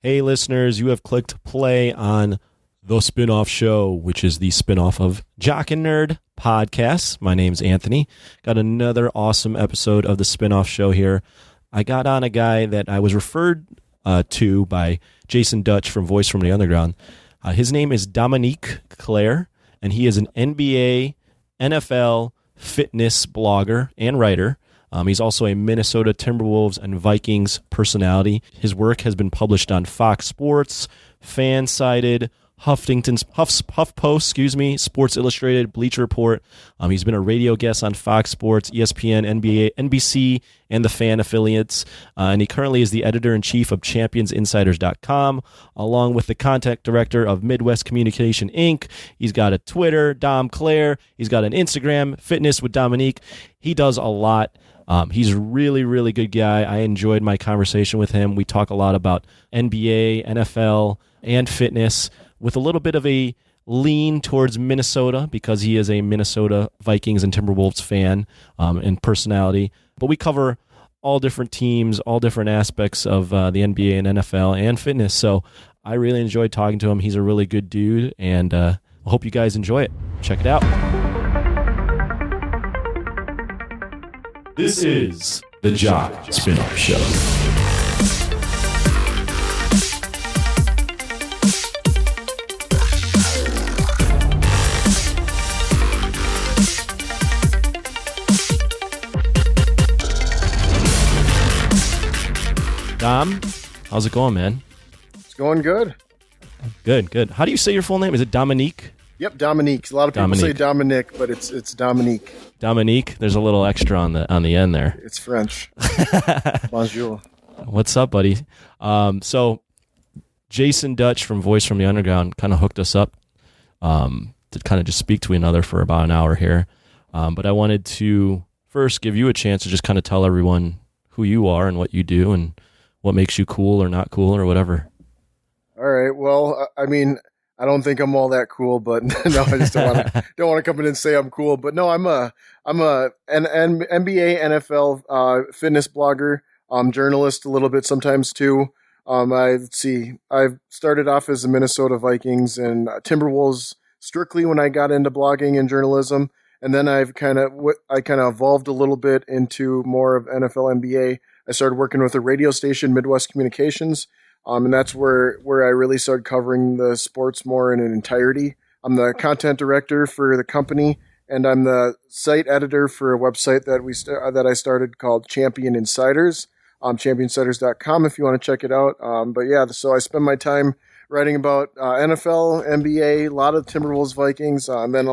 Hey, listeners, you have clicked play on The Spin-Off Show, which is the spin-off of Jock and Nerd Podcast. My name's Anthony. Got another awesome episode of The Spin-Off Show here. I got on a guy that I was referred to by Jason Dutch from Voice from the Underground. His name is Dominique Clare, and he is an NBA, NFL, fitness blogger and writer. He's also a Minnesota Timberwolves and Vikings personality. His work has been published on Fox Sports, Fansided, HuffPost, Sports Illustrated, Bleacher Report. He's been a radio guest on Fox Sports, ESPN, NBA, NBC, and the Fan affiliates. And he currently is the editor-in-chief of ChampionsInsiders.com, along with the content director of Midwest Communication, Inc. He's got a Twitter, Dom Clare. He's got an Instagram, Fitness with Dominique. He does a lot. He's a really, really good guy. I enjoyed my conversation with him. We talk a lot about NBA, NFL, and fitness with a little bit of a lean towards Minnesota because he is a Minnesota Vikings and Timberwolves fan and personality. But we cover all different teams, all different aspects of the NBA and NFL and fitness. So I really enjoyed talking to him. He's a really good dude, and I hope you guys enjoy it. Check it out. This is the Jock Spin-Off Show. Dom, how's it going, man? It's going good. Good. How do you say your full name? Is it Dominique? Yep, Dominique. A lot of people say Dominic, but it's Dominique. Dominique. There's a little extra on the end there. It's French. Bonjour. What's up, buddy? So Jason Dutch from Voice from the Underground kind of hooked us up to kind of just speak to another for about an hour here. But I wanted to first give you a chance to just kind of tell everyone who you are and what you do and what makes you cool or not cool or whatever. All right. Well, I mean, I don't think I'm all that cool, but no, I just don't want to come in and say I'm cool. But no, I'm an NBA, NFL fitness blogger, journalist a little bit sometimes too. I've started off as the Minnesota Vikings and Timberwolves strictly when I got into blogging and journalism, and then I kind of evolved a little bit into more of NFL, NBA. I started working with a radio station, Midwest Communications. And that's where I really started covering the sports more in an entirety. I'm the content director for the company, and I'm the site editor for a website that I started called Champion Insiders, championinsiders.com if you want to check it out. But yeah, so I spend my time writing about NFL, NBA, a lot of Timberwolves, Vikings, and then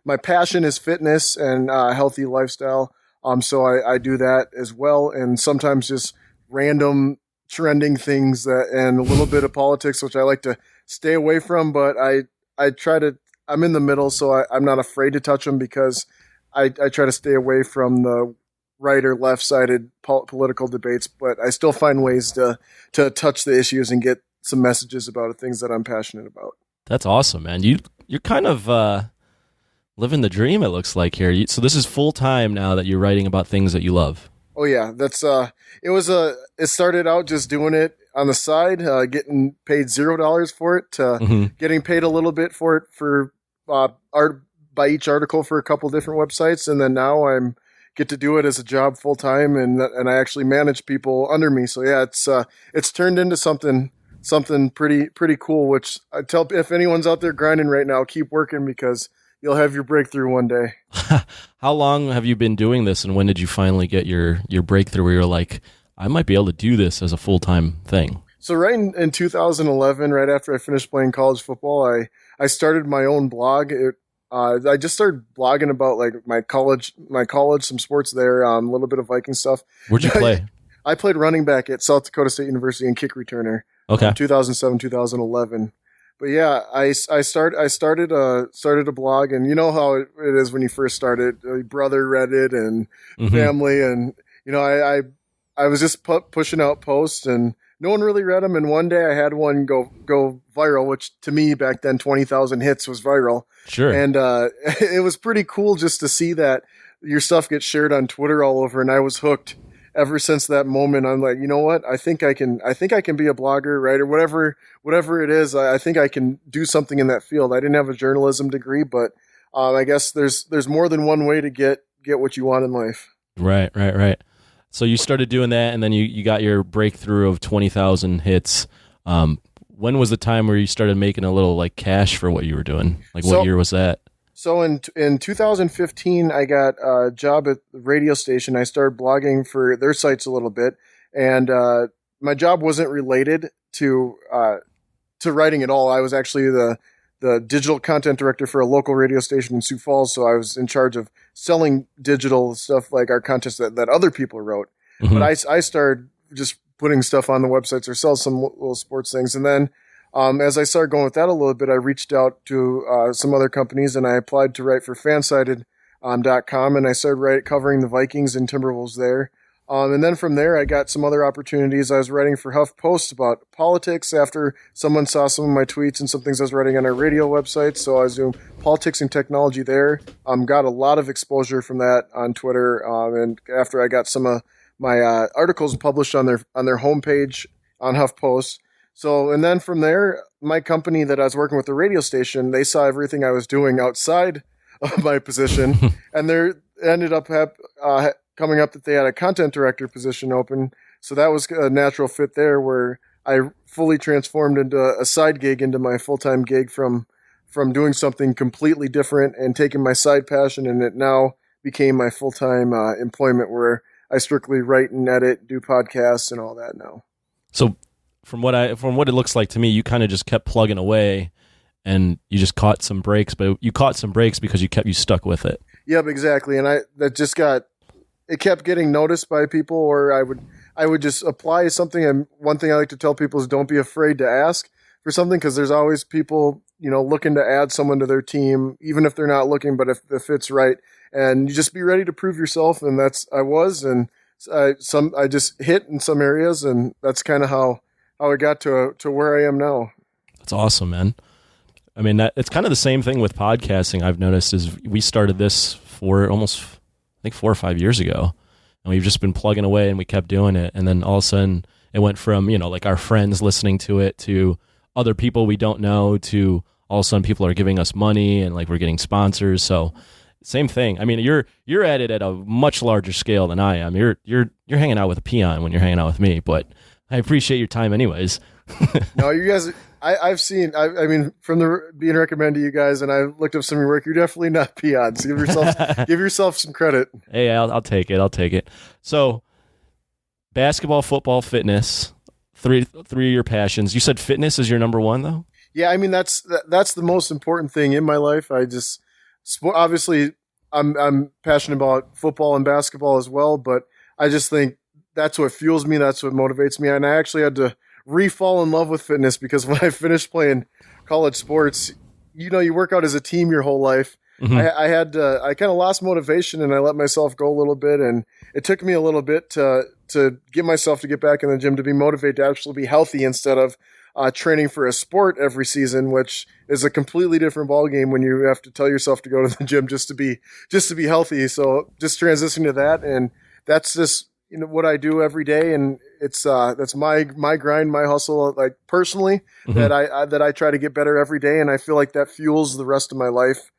my passion is fitness and healthy lifestyle. So I do that as well, and sometimes just random trending things and a little bit of politics, which I like to stay away from, but I'm in the middle, so I'm not afraid to touch them because I try to stay away from the right or left-sided political debates, but I still find ways to touch the issues and get some messages about the things that I'm passionate about. That's awesome, man. You're kind of living the dream, it looks like here. So this is full-time now that you're writing about things that you love. Oh yeah, that's it started out just doing it on the side, getting paid $0 for it, to getting paid a little bit for it for art by each article for a couple different websites, and then now get to do it as a job full time, and I actually manage people under me. So yeah, it's turned into something pretty cool. Which I tell, if anyone's out there grinding right now, keep working because you'll have your breakthrough one day. How long have you been doing this, and when did you finally get your breakthrough where you're like, I might be able to do this as a full-time thing? So right in 2011, right after I finished playing college football, I started my own blog. I just started blogging about like my college, some sports there, a little bit of Viking stuff. Where'd you play? I played running back at South Dakota State University and kick returner. Okay. 2007, 2011. But yeah, I started a blog, and you know how it is when you first started. Your brother read it, and family, and you know I was just pushing out posts, and no one really read them. And one day I had one go viral, which to me back then 20,000 hits was viral. Sure. And it was pretty cool just to see that your stuff gets shared on Twitter all over, and I was hooked. ever since that moment, I'm like, you know what? I think I can be a blogger, right? Or whatever it is. I think I can do something in that field. I didn't have a journalism degree, but I guess there's more than one way to get what you want in life. Right. So you started doing that, and then you got your breakthrough of 20,000 hits. When was the time where you started making a little like cash for what you were doing? Like what year was that? So in 2015, I got a job at the radio station. I started blogging for their sites a little bit, and my job wasn't related to writing at all. I was actually the digital content director for a local radio station in Sioux Falls, so I was in charge of selling digital stuff like our contests that other people wrote. Mm-hmm. But I started just putting stuff on the websites or sell some little sports things, and then as I started going with that a little bit, I reached out to some other companies, and I applied to write for fansided.com, and I started covering the Vikings and Timberwolves there. And then from there, I got some other opportunities. I was writing for HuffPost about politics after someone saw some of my tweets and some things I was writing on our radio website. So I was doing politics and technology there. Got a lot of exposure from that on Twitter. And after I got some of my articles published on their homepage on HuffPost. So, and then from there, my company that I was working with, the radio station, they saw everything I was doing outside of my position, and they ended up coming up that they had a content director position open. So that was a natural fit there, where I fully transformed into a side gig into my full-time gig from doing something completely different and taking my side passion, and it now became my full-time employment, where I strictly write and edit, do podcasts and all that now. So from what it looks like to me, you kind of just kept plugging away, and you just caught some breaks. But you caught some breaks because you stuck with it. Yep, exactly. And it kept getting noticed by people, or I would just apply something. And one thing I like to tell people is don't be afraid to ask for something, because there's always people looking to add someone to their team, even if they're not looking. But if it's right, and you just be ready to prove yourself, and I was, and I just hit in some areas, and that's kind of how I got to where I am now. That's awesome, man. I mean, it's kind of the same thing with podcasting. I've noticed is we started this for almost, I think, 4 or 5 years ago, and we've just been plugging away, and we kept doing it. And then all of a sudden it went from, like our friends listening to it to other people we don't know to all of a sudden people are giving us money, and like we're getting sponsors. So same thing. I mean, you're at it at a much larger scale than I am. You're hanging out with a peon when you're hanging out with me, but I appreciate your time anyways. No, you guys, I've seen, I mean, from being recommended to you guys, and I looked up some of your work, you're definitely not peons. Give yourself some credit. Hey, I'll take it. So basketball, football, fitness, three of your passions. You said fitness is your number one though? Yeah. I mean, that's the most important thing in my life. Obviously I'm passionate about football and basketball as well, but I just think that's what fuels me. That's what motivates me. And I actually had to re-fall in love with fitness, because when I finished playing college sports, you work out as a team your whole life. Mm-hmm. I kind of lost motivation, and I let myself go a little bit. And it took me a little bit to get myself to get back in the gym, to be motivated to actually be healthy instead of training for a sport every season, which is a completely different ballgame when you have to tell yourself to go to the gym just to be healthy. So just transitioning to that, and that's just what I do every day, and it's that's my grind, my hustle, like personally, mm-hmm. that I try to get better every day, and I feel like that fuels the rest of my life.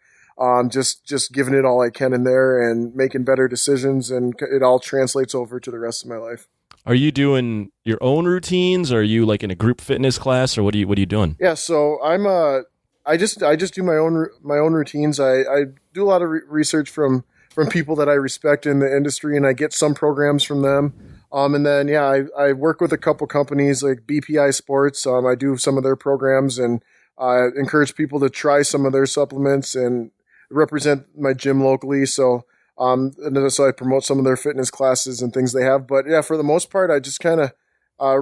Just giving it all I can in there and making better decisions, and it all translates over to the rest of my life. Are you doing your own routines, or are you like in a group fitness class, or what are you doing? Yeah, so I just do my own routines. I do a lot of research from people that I respect in the industry, and I get some programs from them. And then, I work with a couple companies like BPI Sports. I do some of their programs, and encourage people to try some of their supplements, and represent my gym locally. So I promote some of their fitness classes and things they have. But for the most part, I just kind of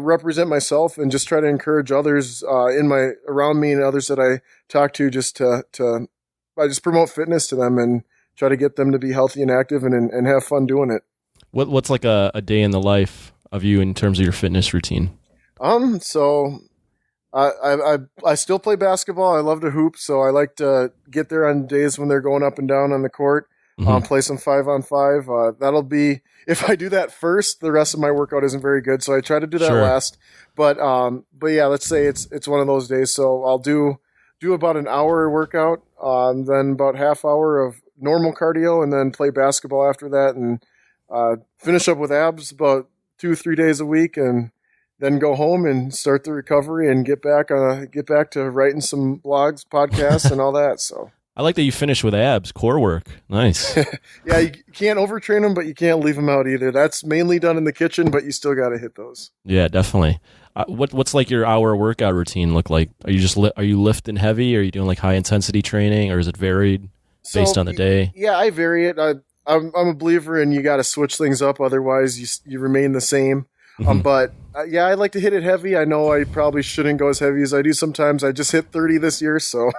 represent myself and just try to encourage others around me and others that I talk to, I just promote fitness to them and try to get them to be healthy and active and have fun doing it. What's like a day in the life of you in terms of your fitness routine? So I still play basketball. I love to hoop, so I like to get there on days when they're going up and down on the court. play some 5-on-5. That'll be, if I do that first, the rest of my workout isn't very good. So I try to do that last. But yeah, let's say it's one of those days. So I'll do about an hour workout, then about half hour of normal cardio, and then play basketball after that, and finish up with abs about 2-3 days a week, and then go home and start the recovery and get back to writing some blogs, podcasts, and all that. So I like that you finish with abs, core work. Nice. Yeah, you can't overtrain them, but you can't leave them out either. That's mainly done in the kitchen, but you still got to hit those. Yeah, definitely. What's like your hour workout routine look like? Are you just are you lifting heavy? Are you doing like high intensity training, or is it varied based on the day? Yeah, I vary it. I'm a believer in you got to switch things up, otherwise you remain the same. But yeah, I like to hit it heavy. I know I probably shouldn't go as heavy as I do sometimes. I just hit 30 this year, so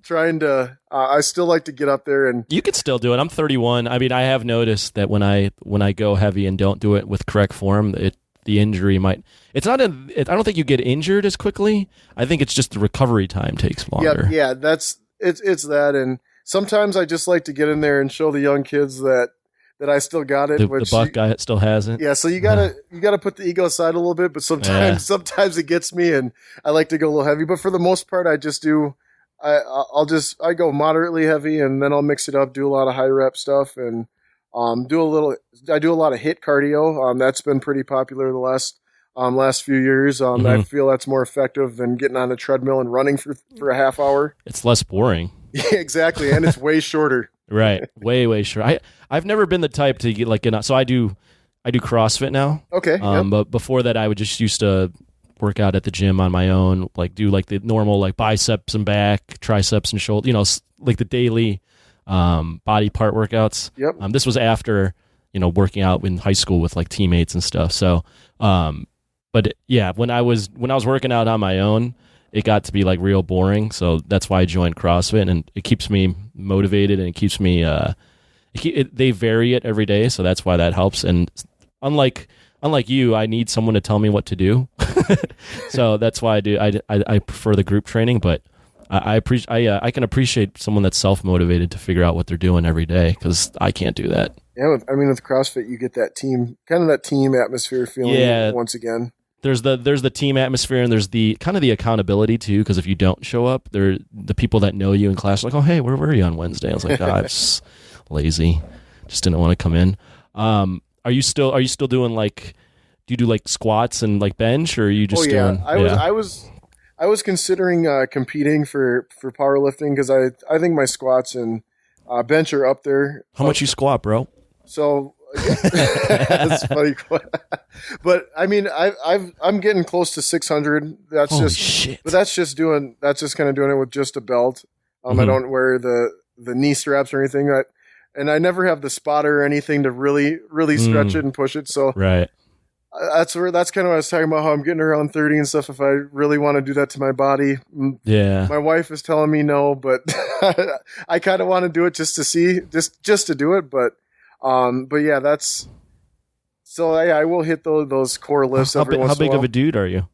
trying to. I still like to get up there, and you could still do it. I'm 31. I mean, I have noticed that when I go heavy and don't do it with correct form, the injury might. It's not. I don't think you get injured as quickly. I think it's just the recovery time takes longer. Yeah. It's that, and sometimes I just like to get in there and show the young kids that I still got it. The buck guy still hasn't. Yeah, so you gotta put the ego aside a little bit, but sometimes it gets me, and I like to go a little heavy. But for the most part, I just do. I go moderately heavy, and then I'll mix it up. Do a lot of high rep stuff, and I do a lot of HIIT cardio. That's been pretty popular the last few years. I feel that's more effective than getting on the treadmill and running for a half hour. It's less boring. Yeah, exactly, and it's way shorter. Right, way short. I've never been the type to get so I do CrossFit now. Okay. But before that, I would just used to work out at the gym on my own, like do like the normal like biceps and back, triceps and shoulder, like the daily body part workouts. Yep. This was after working out in high school with like teammates and stuff. So, but yeah, when I was working out on my own, it got to be like real boring. So that's why I joined CrossFit, and it keeps me motivated, and it keeps me. They vary it every day, so that's why that helps. And unlike you, I need someone to tell me what to do. So that's why I prefer the group training, but I can appreciate someone that's self-motivated to figure out what they're doing every day, because I can't do that. Yeah, I mean, with CrossFit, you get that team atmosphere feeling. Yeah, once again. There's the team atmosphere, and there's the kind of the accountability too, because if you don't show up, the people that know you in class are like, oh, hey, where were you on Wednesday? I was like, I was lazy, just didn't want to come in. Are you still doing like, do you do like squats and like bench, or are you just doing? I was considering competing for powerlifting, because I think my squats and bench are up there. How much you squat, bro? So that's funny. But I mean, I'm getting close to 600. That's Holy just shit. But that's just kind of doing it with just a belt. I don't wear the knee straps or anything. And I never have the spotter or anything to really stretch it and push it. So right. That's kind of what I was talking about, how I'm getting around 30 and stuff. If I really want to do that to my body, yeah. My wife is telling me no, but I kind of want to do it just to see, just to do it. But yeah, that's so. Yeah, I will hit those core lifts every once in a while. How big of a dude are you?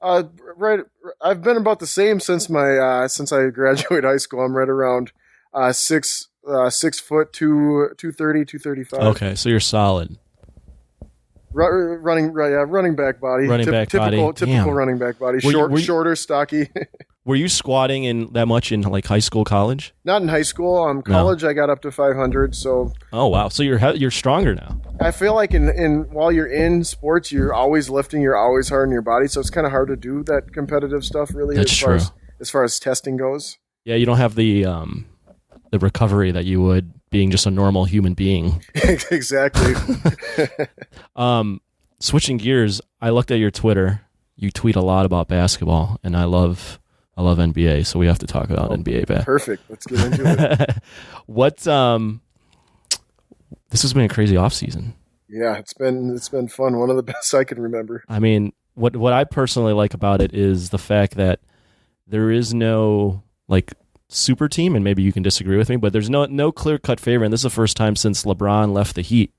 Right. I've been about the same since I graduated high school. I'm right around 6 foot 230, 235. Okay, so you're solid. Running back body. Typical running back body. Shorter, stocky. Were you squatting in that much in like high school, college? Not in high school. College, no. I got up to 500. So. Oh wow! So you're stronger now. I feel like while you're in sports, you're always lifting. You're always hard on your body, so it's kind of hard to do that competitive stuff. Really, that's true. As far as testing goes. Yeah, you don't have the recovery that you would being just a normal human being. Exactly. Switching gears, I looked at your Twitter. You tweet a lot about basketball, and I love NBA, so we have to talk about NBA basketball. Perfect. Let's get into it. This has been a crazy offseason. Yeah, it's been fun. One of the best I can remember. I mean, what I personally like about it is the fact that there is no like super team, and maybe you can disagree with me, but there's no clear-cut favorite, and this is the first time since LeBron left the Heat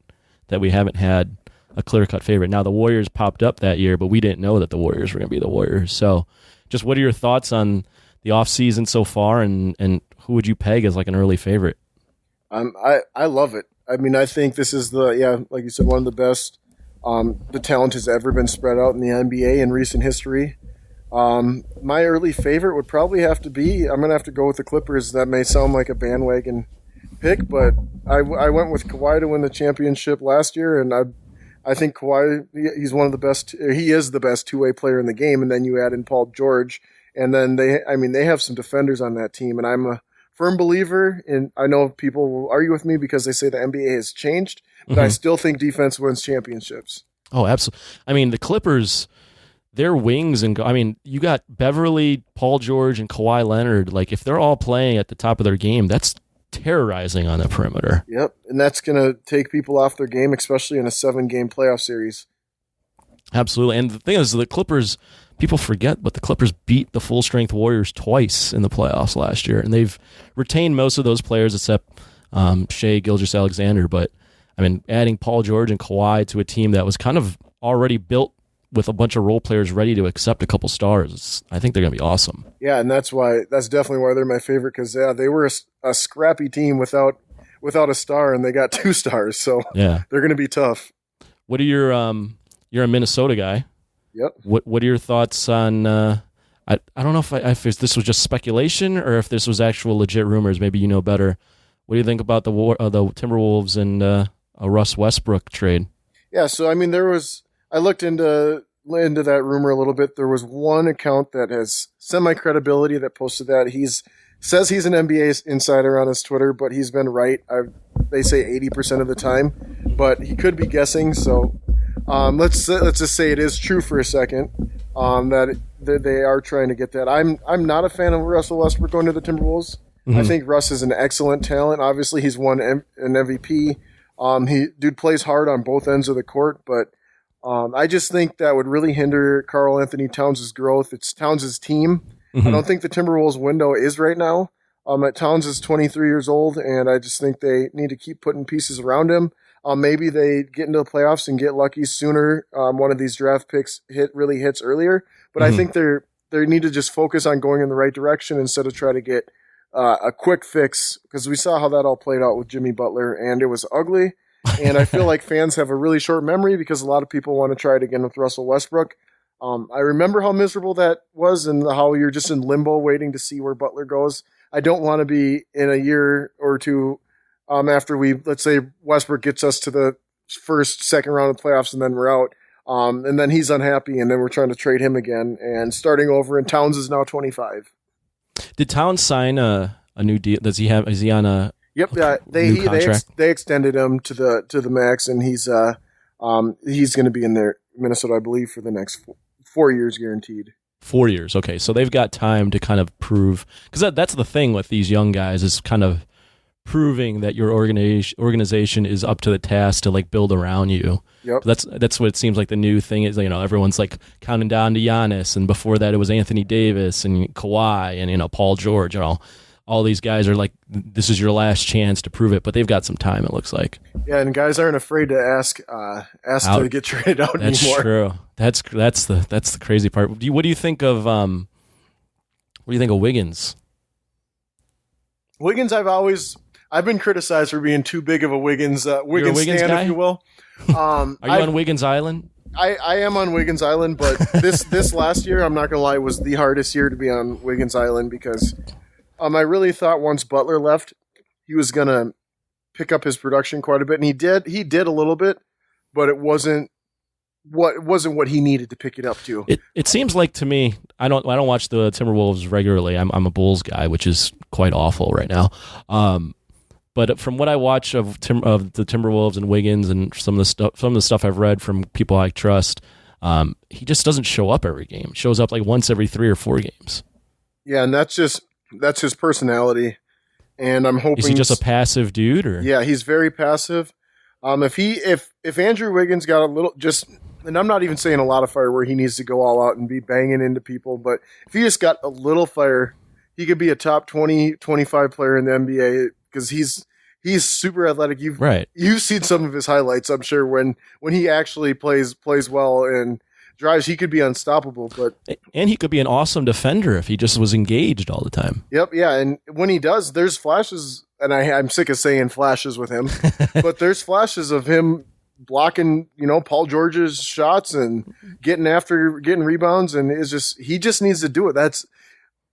that we haven't had a clear-cut favorite. Now, the Warriors popped up that year, but we didn't know that the Warriors were going to be the Warriors. So just what are your thoughts on the offseason so far, and who would you peg as like an early favorite? I love it. I mean, I think this is like you said, one of the best. The talent has ever been spread out in the NBA in recent history. My early favorite would probably have to be, I'm going to have to go with the Clippers. That may sound like a bandwagon pick, but I went with Kawhi to win the championship last year, and I think Kawhi, he's one of the best. He is the best two-way player in the game, and then you add in Paul George, and then they have some defenders on that team, and I'm a firm believer in. I know people will argue with me because they say the NBA has changed, but I still think defense wins championships. Oh, absolutely. I mean, the Clippers, their wings, and I mean, you got Beverly, Paul George, and Kawhi Leonard. Like, if they're all playing at the top of their game, that's terrorizing on the perimeter. Yep, and that's going to take people off their game, especially in a 7-game playoff series. Absolutely. And the thing is, the Clippers, people forget, but the Clippers beat the full-strength Warriors twice in the playoffs last year, and they've retained most of those players except Shai Gilgeous-Alexander. But, I mean, adding Paul George and Kawhi to a team that was kind of already built with a bunch of role players ready to accept a couple stars, I think they're going to be awesome. Yeah, and that's definitely why they're my favorite, because they were a scrappy team without a star, and they got 2 stars, so yeah, they're going to be tough. What are you're a Minnesota guy? Yep. What are your thoughts on? I don't know if this was just speculation or if this was actual legit rumors. Maybe you know better. What do you think about the Timberwolves and a Russ Westbrook trade? Yeah, so I mean, I looked into that rumor a little bit. There was one account that has semi-credibility that posted that. Says he's an NBA insider on his Twitter, but he's been right. They say 80% of the time, but he could be guessing. So let's just say it is true for a second that they are trying to get that. I'm not a fan of Russell Westbrook going to the Timberwolves. Mm-hmm. I think Russ is an excellent talent. Obviously, he's won an MVP. Dude plays hard on both ends of the court, but I just think that would really hinder Karl Anthony Towns' growth. It's Towns' team. Mm-hmm. I don't think the Timberwolves window is right now. Towns is 23 years old, and I just think they need to keep putting pieces around him. Maybe they get into the playoffs and get lucky sooner. One of these draft picks really hits earlier, but I think they need to just focus on going in the right direction instead of try to get a quick fix, because we saw how that all played out with Jimmy Butler, and it was ugly. And I feel like fans have a really short memory because a lot of people want to try it again with Russell Westbrook. I remember how miserable that was and how you're just in limbo waiting to see where Butler goes. I don't want to be in a year or two after let's say Westbrook gets us to the second round of playoffs and then we're out. And then he's unhappy and then we're trying to trade him again and starting over, and Towns is now 25. Did Towns sign a new deal? Is he on a Yep, they extended him to the max, and he's going to be in there, Minnesota, I believe, for the next 4 years guaranteed. 4 years, okay. So they've got time to kind of prove, because that's the thing with these young guys, is kind of proving that your organization is up to the task to like build around you. Yep. That's what it seems like the new thing is. Everyone's like counting down to Giannis, and before that it was Anthony Davis and Kawhi and Paul George. All these guys are like, this is your last chance to prove it, but they've got some time, it looks like. Yeah, and guys aren't afraid to ask to get traded out that's anymore. That's true. That's the crazy part. What do you think of Wiggins? Wiggins, I've been criticized for being too big of a Wiggins stan, guy? if you will. Are you on Wiggins Island? I am on Wiggins Island, but this last year, I'm not gonna lie, was the hardest year to be on Wiggins Island because I really thought once Butler left, he was going to pick up his production quite a bit, and he did. He did a little bit, but it wasn't what he needed to pick it up to. It seems like to me, I don't watch the Timberwolves regularly. I'm a Bulls guy, which is quite awful right now. But from what I watch of the Timberwolves and Wiggins and some of the stuff I've read from people I trust, he just doesn't show up every game. He shows up like once every 3 or 4 games. Yeah, and that's his personality, and I'm hoping. Is he just a passive dude, or? Yeah, he's very passive. If Andrew Wiggins got a little and I'm not even saying a lot of fire where he needs to go all out and be banging into people, but if he just got a little fire, he could be a top 20, 25 player in the NBA because he's super athletic. You've seen some of his highlights, I'm sure, when he actually plays well and drives, he could be unstoppable. And he could be an awesome defender if he just was engaged all the time. Yep, yeah, and when he does, there's flashes and I'm sick of saying flashes with him, but there's flashes of him blocking, Paul George's shots and getting rebounds, and he just needs to do it.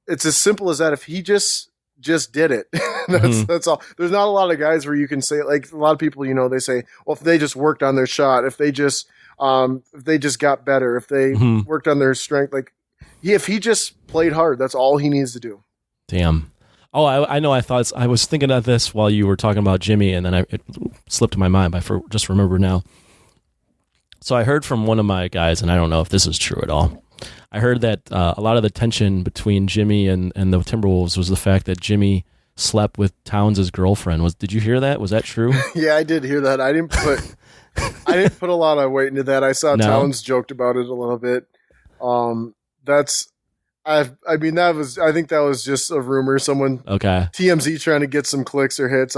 It's as simple as that. If he just did it, that's all. There's not a lot of guys where you can say, like a lot of people, they say, well, if they just worked on their shot, if they just got better, if they worked on their strength, like if he just played hard, that's all he needs to do. Damn. Oh, I know. I was thinking of this while you were talking about Jimmy, and then it slipped in my mind. But I just remember now. So I heard from one of my guys, and I don't know if this is true at all. I heard that a lot of the tension between Jimmy and the Timberwolves was the fact that Jimmy slept with Towns' girlfriend. Did you hear that? Was that true? Yeah, I did hear that. I didn't put a lot of weight into that. I saw Towns joked about it a little bit. I think that was just a rumor. Someone TMZ trying to get some clicks or hits.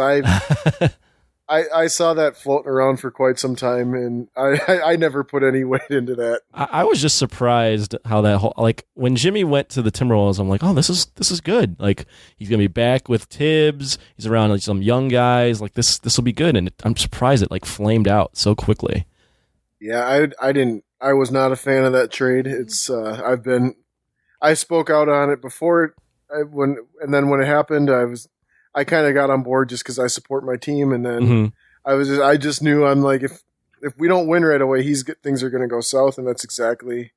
I saw that floating around for quite some time, and I never put any weight into that. I was just surprised how that whole, like when Jimmy went to the Timberwolves, I'm like, oh, this is good. Like he's gonna be back with Tibbs. He's around like some young guys. Like this will be good. And I'm surprised it like flamed out so quickly. Yeah, I was not a fan of that trade. It's I spoke out on it before when it happened, I kind of got on board just because I support my team, and then I just knew, I'm like, if we don't win right away, things are going to go south, and that's exactly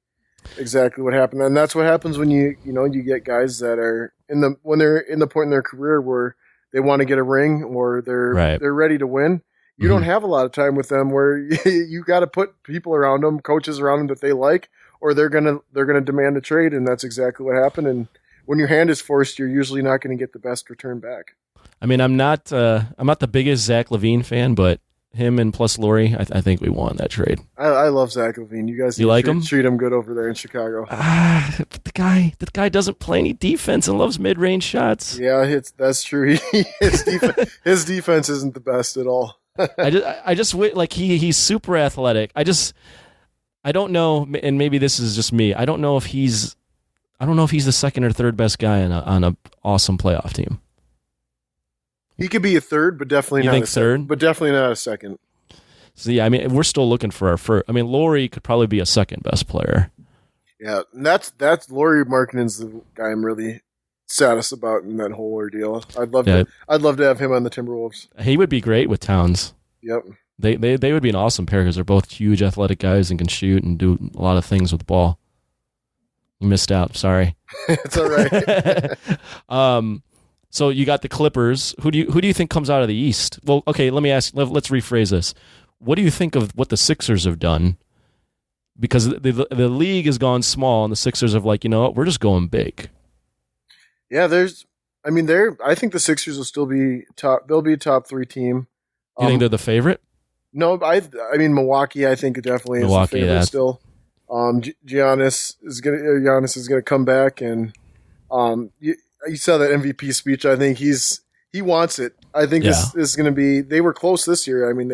what happened. And that's what happens when you get guys that are when they're in the point in their career where they want to get a ring or they're ready to win. You don't have a lot of time with them where you got to put people around them, coaches around them that they like, or they're gonna demand a trade, and that's exactly what happened. And when your hand is forced, you're usually not going to get the best return back. I mean, I'm not the biggest Zach LaVine fan, but him and plus Laurie, I think we won that trade. I love Zach LaVine. You guys like him? Treat him good over there in Chicago. But the guy doesn't play any defense and loves mid-range shots. Yeah, that's true. His defense isn't the best at all. I just like he's super athletic. I don't know, and maybe this is just me. I don't know if he's the second or third best guy on a awesome playoff team. He could be a third, but definitely not a third. But definitely not a second. So yeah, I mean, we're still looking for our first. I mean, Laurie could probably be a second best player. Yeah, and that's Laurie Markkinen's the guy I'm really saddest about in that whole ordeal. I'd love to have him on the Timberwolves. He would be great with Towns. Yep. They would be an awesome pair because they're both huge athletic guys and can shoot and do a lot of things with the ball. You missed out. Sorry. It's all right. So you got the Clippers. Who do you think comes out of the East? Well, okay, let me ask. Let's rephrase this. What do you think of what the Sixers have done? Because the league has gone small, and the Sixers have like, you know what, we're just going big. Yeah, I think the Sixers will still be top. They'll be a top 3 team. You think they're the favorite? No, I mean Milwaukee. I think definitely is the favorite still. Giannis is gonna come back, and you saw that MVP speech. I think he wants it. I think this is going to be. They were close this year. I mean,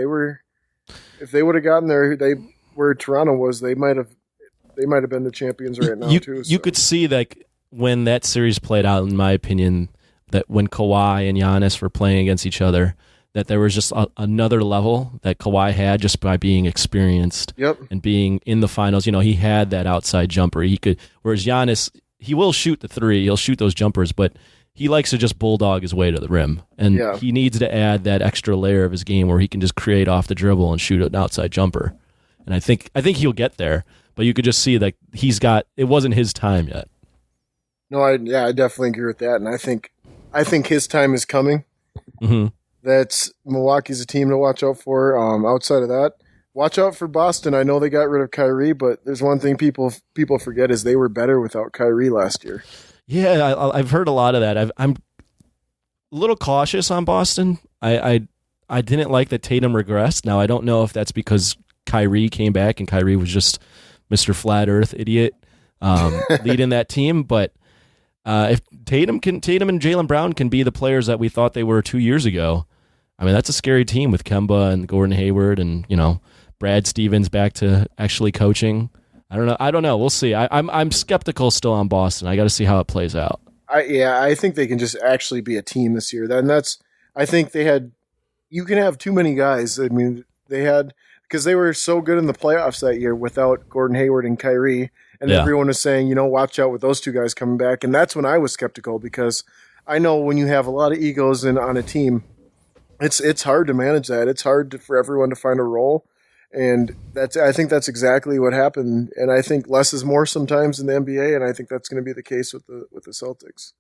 if they would have gotten there, where Toronto was, they might have been the champions right now too. You could see that when that series played out, in my opinion, that when Kawhi and Giannis were playing against each other, that there was just another level that Kawhi had just by being experienced and being in the finals. You know, he had that outside jumper. Whereas Giannis, he will shoot the three. He'll shoot those jumpers, but he likes to just bulldog his way to the rim. And he needs to add that extra layer of his game where he can just create off the dribble and shoot an outside jumper. And I think he'll get there, but you could just see that it wasn't his time yet. No, I definitely agree with that. And I think his time is coming. Mm-hmm. That's Milwaukee's a team to watch out for. Outside of that, watch out for Boston. I know they got rid of Kyrie, but there's one thing people forget is they were better without Kyrie last year. Yeah, I've heard a lot of that. I'm a little cautious on Boston. I didn't like that Tatum regressed. Now I don't know if that's because Kyrie came back and Kyrie was just Mr. Flat Earth idiot leading that team, but if Tatum and Jaylen Brown can be the players that we thought they were 2 years ago, I mean, that's a scary team with Kemba and Gordon Hayward and, Brad Stevens back to actually coaching. I don't know. We'll see. I'm skeptical still on Boston. I got to see how it plays out. I think they can just actually be a team this year. Then that's I think you can have too many guys. I mean, because they were so good in the playoffs that year without Gordon Hayward and Kyrie, and everyone was saying, watch out with those two guys coming back. And that's when I was skeptical, because I know when you have a lot of egos on a team, it's hard to manage that. It's hard for everyone to find a role. And I think that's exactly what happened. And I think less is more sometimes in the NBA, and I think that's going to be the case with the Celtics.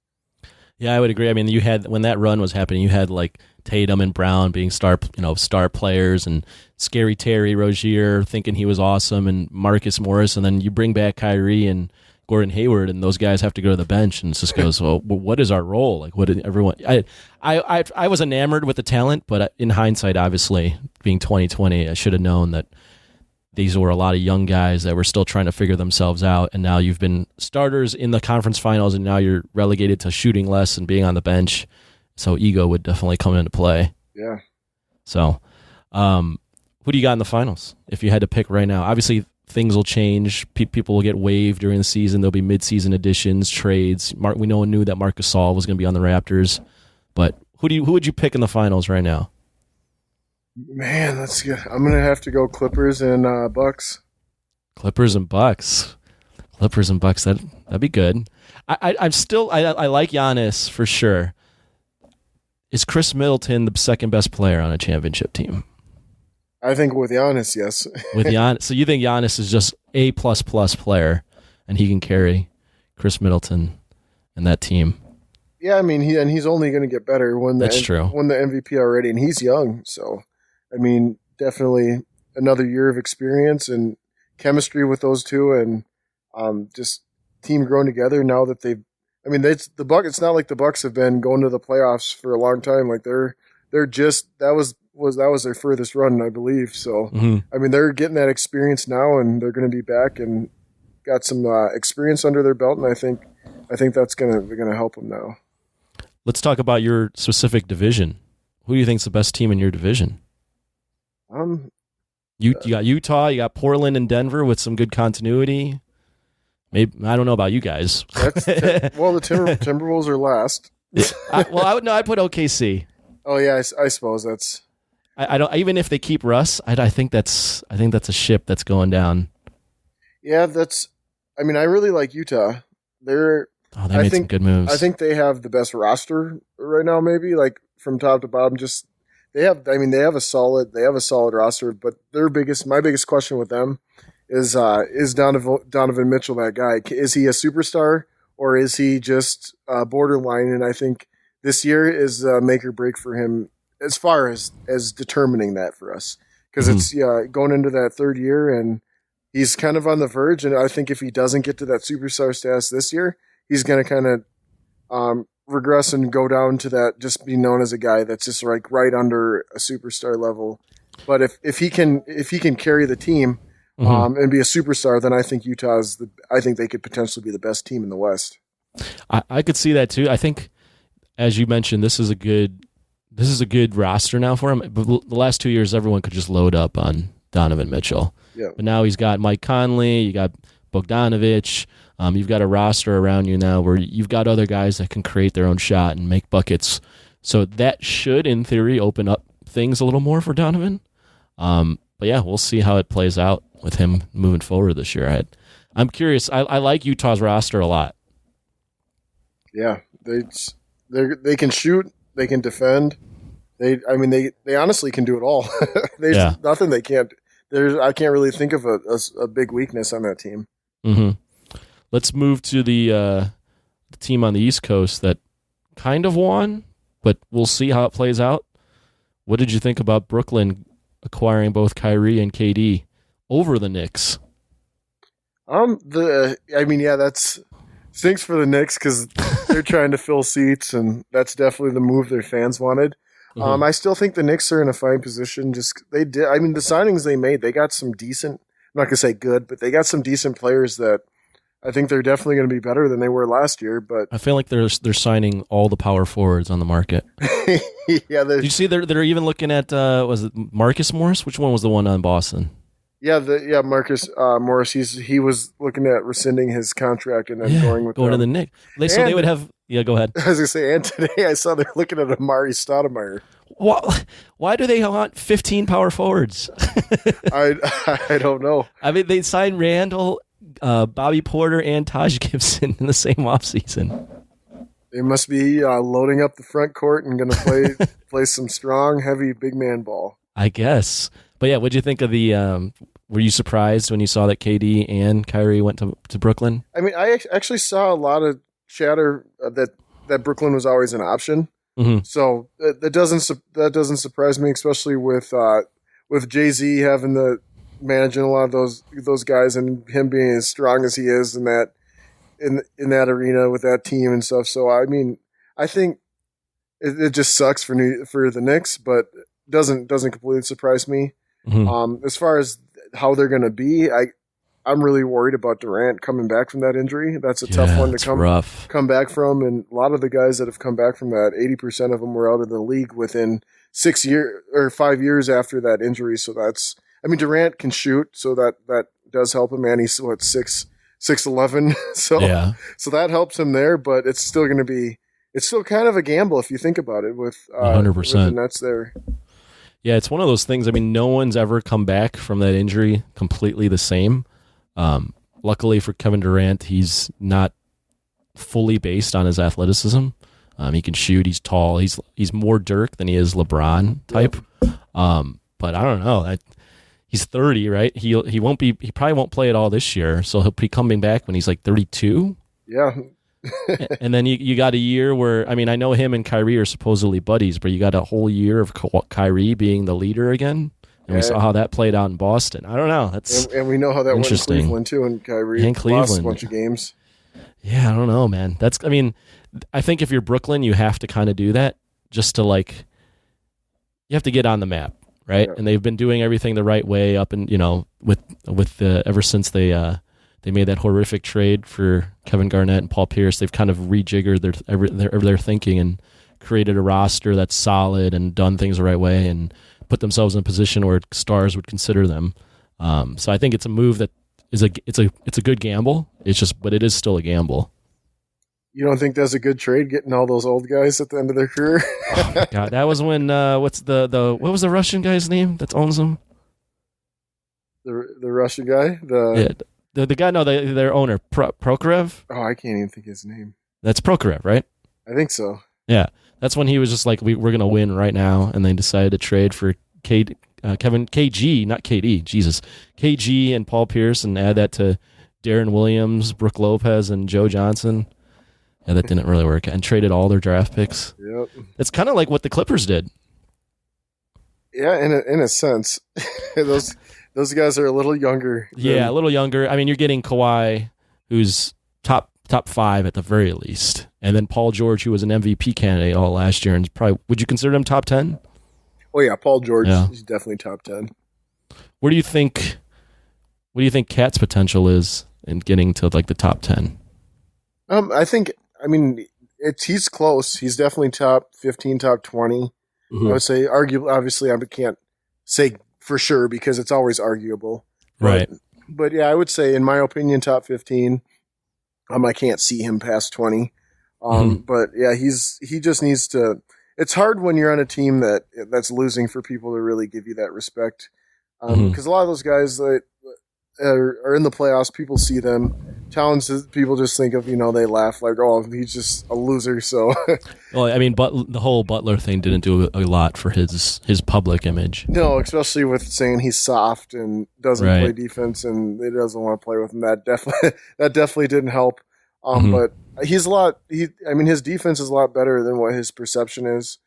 Yeah, I would agree. I mean, when that run was happening, you had like Tatum and Brown being star players, and Scary Terry Rozier thinking he was awesome, and Marcus Morris, and then you bring back Kyrie and Gordon Hayward, and those guys have to go to the bench, and it just goes, well, what is our role? Like, what did everyone? I was enamored with the talent, but in hindsight, obviously, being 2020, I should have known that these were a lot of young guys that were still trying to figure themselves out, and now you've been starters in the conference finals, and now you're relegated to shooting less and being on the bench. So ego would definitely come into play. Yeah. So, who do you got in the finals? If you had to pick right now, obviously things will change. People will get waived during the season. There'll be mid-season additions, trades. We knew that Marc Gasol was going to be on the Raptors, but who would you pick in the finals right now? Man, that's good. I'm gonna have to go Clippers and Bucks. Clippers and Bucks. That'd be good. I like Giannis for sure. Is Chris Middleton the second best player on a championship team? I think with Giannis, yes. With Giannis, so you think Giannis is just a ++ player, and he can carry Chris Middleton and that team? Yeah, I mean, he's only going to get better. That's true. Won the MVP already, and he's young, so. I mean, definitely another year of experience and chemistry with those two, and just team growing together now that they've. I mean, it's not like the Bucks have been going to the playoffs for a long time. Like they're just that was their furthest run, I believe. So I mean, they're getting that experience now, and they're going to be back and got some experience under their belt, and I think that's gonna help them now. Let's talk about your specific division. Who do you think's the best team in your division? You got Utah, you got Portland and Denver with some good continuity. Maybe I don't know about you guys. Well, the Timberwolves are last. I put OKC. Oh yeah, I suppose that's. I don't even if they keep Russ. I think that's a ship that's going down. Yeah, I mean, I really like Utah. They made some good moves. I think they have the best roster right now. Maybe like from top to bottom, just. They have a solid roster, but my biggest question with them is Donovan Mitchell that guy? Is he a superstar or is he just borderline? And I think this year is make or break for him as far as determining that for us, because it's going into that third year and he's kind of on the verge. And I think if he doesn't get to that superstar status this year, he's going to kind of regress and go down to that, just be known as a guy that's just like right under a superstar level. But if he can carry the team and be a superstar, then I think I think they could potentially be the best team in the West. I could see that too. I think, as you mentioned, this is a good roster now for him. But the last 2 years, everyone could just load up on Donovan Mitchell. Yeah. But now he's got Mike Conley, you got Bogdanovich. You've got a roster around you now where you've got other guys that can create their own shot and make buckets. So that should, in theory, open up things a little more for Donovan. But yeah, we'll see how it plays out with him moving forward this year. I'm curious. I like Utah's roster a lot. Yeah, they can shoot, they can defend. They honestly can do it all. There's nothing they can't. I can't really think of a big weakness on that team. Mm-hmm. Let's move to the team on the East Coast that kind of won, but we'll see how it plays out. What did you think about Brooklyn acquiring both Kyrie and KD over the Knicks? That's stinks for the Knicks because they're trying to fill seats, and that's definitely the move their fans wanted. I still think the Knicks are in a fine position. The signings they made, they got some decent. I'm not gonna say good, but they got some decent players that. I think they're definitely going to be better than they were last year, but I feel like they're signing all the power forwards on the market. Yeah, did you see they're even looking at was it Marcus Morris? Which one was the one on Boston? Yeah, Marcus Morris. He was looking at rescinding his contract and then going to the Knicks. They would have Yeah, go ahead. I was gonna say, and today I saw they're looking at Amari Stoudemire. Why do they want 15 power forwards? I don't know. I mean, they signed Randall, Bobby Porter, and Taj Gibson in the same offseason. They must be loading up the front court and going to play some strong, heavy big man ball. I guess. But yeah, what'd you think of the? Were you surprised when you saw that KD and Kyrie went to Brooklyn? I mean, I actually saw a lot of chatter that Brooklyn was always an option. Mm-hmm. So that doesn't surprise me, especially with Jay-Z having the managing a lot of those guys and him being as strong as he is in that arena with that team and stuff. So I mean, I think it just sucks for the Knicks, but doesn't completely surprise me. Mm-hmm. As far as how they're going to be, I'm really worried about Durant coming back from that injury. That's a tough one to come back from. And a lot of the guys that have come back from that, 80% of them were out of the league within 6 years or 5 years after that injury. So Durant can shoot, so that does help him. And he's 6'11", so that helps him there. But it's still kind of a gamble if you think about it with 100%. With the Nets there. Yeah, it's one of those things. I mean, no one's ever come back from that injury completely the same. Luckily for Kevin Durant, he's not fully based on his athleticism. He can shoot. He's tall. He's more Dirk than he is LeBron type. Yep. But I don't know. He's 30, right? He probably won't play it all this year. So he'll be coming back when he's like 32. Yeah. And then you got a year where, I mean, I know him and Kyrie are supposedly buddies, but you got a whole year of Kyrie being the leader again. And we saw how that played out in Boston. I don't know. And we know how that went in Cleveland too, and Kyrie lost a bunch of games. Yeah, I don't know, man. I think if you're Brooklyn, you have to kind of do that just to you have to get on the map, right? Yeah. And they've been doing everything the right way up and with ever since they made that horrific trade for Kevin Garnett and Paul Pierce. They've kind of rejiggered their thinking and created a roster that's solid and done things the right way and put themselves in a position where stars would consider them. So I think it's a move that it's a good gamble. But it is still a gamble. You don't think that's a good trade, getting all those old guys at the end of their career? Oh my God, that was when what was the Russian guy's name that owns them? The Russian guy, the guy, no, their owner, Prokhorov. Oh, I can't even think his name. That's Prokhorov, right? I think so. Yeah, that's when he was just like, we're going to win right now, and they decided to trade for Kevin KG, not KD, Jesus, KG and Paul Pierce, and add that to Darren Williams, Brooke Lopez, and Joe Johnson. Yeah, that didn't really work, and traded all their draft picks. Yep, it's kind of like what the Clippers did. Yeah, in a sense, those guys are a little younger. Yeah, a little younger. I mean, you're getting Kawhi, who's top 5 at the very least, and then Paul George, who was an MVP candidate all last year, and probably, would you consider him top 10? Oh yeah, Paul George, he's definitely top 10. What do you think Cat's potential is in getting to like the top 10? He's close. He's definitely top 15, top 20. Mm-hmm. I would say arguably. Obviously, I can't say for sure because it's always arguable. Right. But yeah, I would say, in my opinion, top 15. I can't see him past 20. But yeah, he just needs to. It's hard when you're on a team that's losing for people to really give you that respect. Because a lot of those guys that are in the playoffs, people see them. Towns, people just think of, they laugh like, oh, he's just a loser. So, well, I mean, but the whole Butler thing didn't do a lot for his public image. No, especially with saying he's soft and doesn't play defense and he doesn't want to play with him. That definitely didn't help. But he's his defense is a lot better than what his perception is.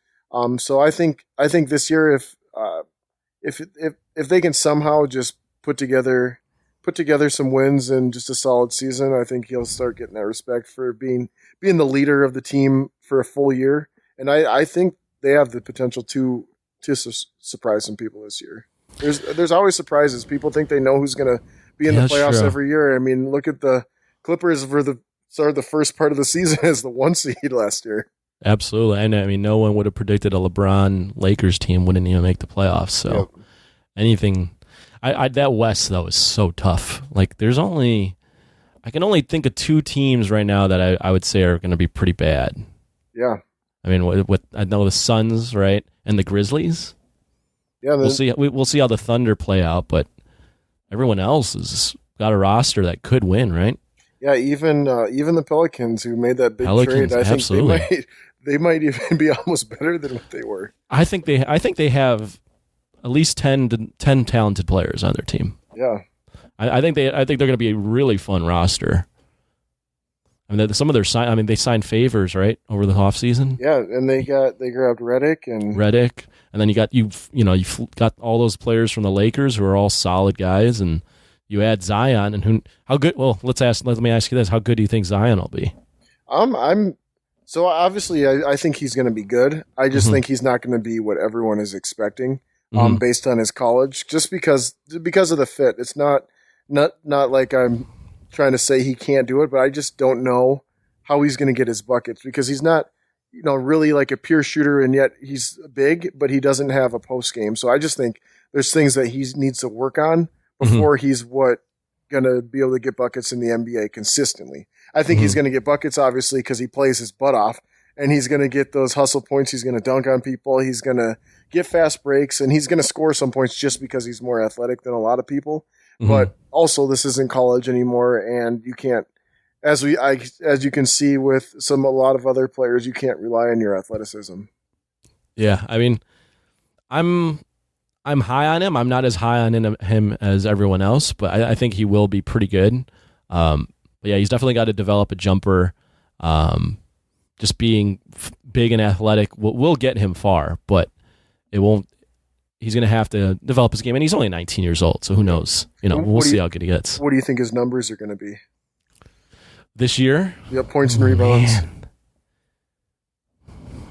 So I think this year, if they can somehow just put together some wins and just a solid season, I think he'll start getting that respect for being the leader of the team for a full year. And I think they have the potential to surprise some people this year. There's always surprises. People think they know who's going to be in the playoffs every year. I mean, look at the Clippers started the first part of the season as the 1 seed last year. Absolutely. And I mean, no one would have predicted a LeBron Lakers team wouldn't even make the playoffs. So anything. That West, though, is so tough. Like, there's only, I can only think of two teams right now that I would say are going to be pretty bad. Yeah. I mean, with I know the Suns, right, and the Grizzlies. Yeah, we'll see. We'll see how the Thunder play out, but everyone else has got a roster that could win, right? Yeah, even the Pelicans who made that big trade, I absolutely. think they might even be almost better than what they were. I think they have at least 10 talented players on their team. Yeah. I think they're going to be a really fun roster. I mean, some of their they signed favors, right, over the offseason. Yeah, and they grabbed Redick, and then you've got all those players from the Lakers who are all solid guys, and you add Zion, and how good? Well, let me ask you this: how good do you think Zion will be? So obviously I think he's going to be good. I just think he's not going to be what everyone is expecting, based on his college, just because of the fit. It's not like I'm trying to say he can't do it, but I just don't know how he's going to get his buckets, because he's not, really like a pure shooter, and yet he's big, but he doesn't have a post game. So I just think there's things that he needs to work on before he's going to be able to get buckets in the NBA consistently. I think he's going to get buckets, obviously, because he plays his butt off, and he's going to get those hustle points. He's going to dunk on people. He's going to get fast breaks, and he's going to score some points just because he's more athletic than a lot of people. But also, this isn't college anymore, and you can't, as you can see with a lot of other players, you can't rely on your athleticism. Yeah, I mean, I'm high on him. I'm not as high on him as everyone else, but I think he will be pretty good. But yeah, he's definitely got to develop a jumper. Just being big and athletic will get him far, but it won't. He's going to have to develop his game, and he's only 19 years old, so who knows? We'll see how good he gets. What do you think his numbers are going to be this year? Yeah, points and rebounds.